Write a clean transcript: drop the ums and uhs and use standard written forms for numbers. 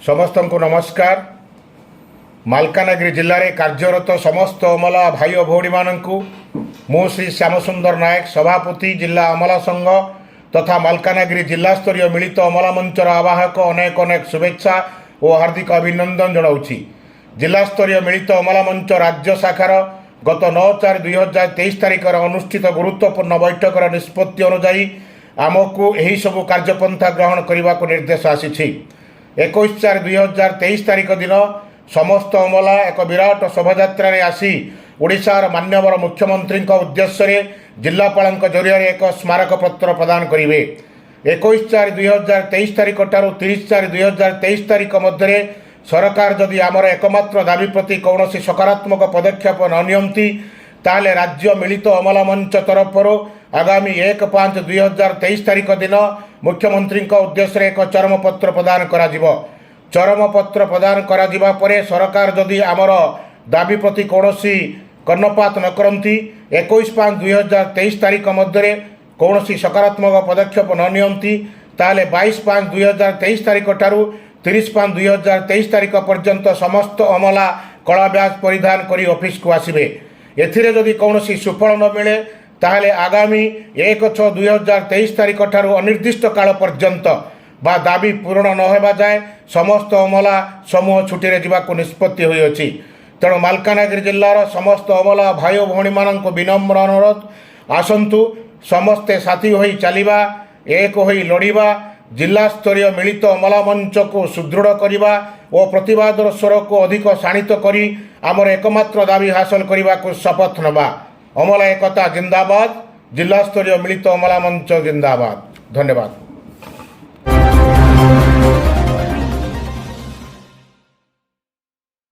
समस्त को नमस्कार। मालकानगिरी जिले में कार्यरत समस्त अमला भाई और भौणी मानू मु श्री श्यामसुंदर नायक सभापति जिला अमला संघ तथा मालकानगिरी जिला स्तरीय मिलित अमला मंचर आवाहक अनेक अनेक शुभेच्छा और हार्दिक अभिनंदन जनाऊँगी। जिला स्तरीय मिलित अमला मंच राज्य शाखार गत 9/4/2023 तारिख अनुष्ठित गुरुत्वपूर्ण बैठकर निष्पत्ति अनुजाई आमको यही सबू कार्यपंथा ग्रहण करने को निर्देश आसी। 21/4/2023 तारिख दिन समस्त अमला एक विराट शोभायात्रा आसी ओडिशार मान्यवर मुख्यमंत्री उद्देश्य जिलापाल जरिया एक स्मारक पत्र प्रदान करेंगे। 21/4/2023 तारिख ठारू 30/4/2023 तारिख मध्य सरकार जदि आमर एकमात्र दाबी प्रति कौन सकारात्मक पदक्षेप न नियंती ताले राज्य मिलित अमला मंच तरफ आगामी 1/5/2023 तारिख दिन मुख्यमंत्री उद्देश्य एक चरम पत्र प्रदान करा जिवो। चरम पत्र प्रदान करा जिबा परे सरकार जदि आमर दाबी प्रति कौन कर्णपात न करती 21/5/2023 तारिख मध्य कौन सकारात्मक पदक्षेप न नियंती ताले 22/5/2023 तारिख ठारू 30/5/2023 तारिख पर्यंत समस्त अमला कला ब्याज परिधान करी ऑफिस को आसिबे। एथिरे जदि कौन सुफल न मिले ताहले आगामी 1/6/2023 तारिख ठारू अनिर्दिष्ट काल पर्यंत बा दाबी पूरण न होगा जाए समस्त अमला समूह छुट्टी रे जीवा को निष्पत्ति होई अछि। तेणु मालकानगिरी जिलार समस्त अमला भाई और भौणी मानक विनम्र अनुरोध आसंतु समस्ते साथी होई चलिबा एक होई लड़िबा जिला स्तरीय मिलित अमला मंच को सुदृढ़ करने और प्रतिवादर स्वर को अधिक शाणित करी आमर एकमात्र दाबी हासिल करने को शपथ नवा। अमला एकता जिंदाबाद। जिला स्तरीय मिलित अमला मंच जिंदाबाद। धन्यवाद।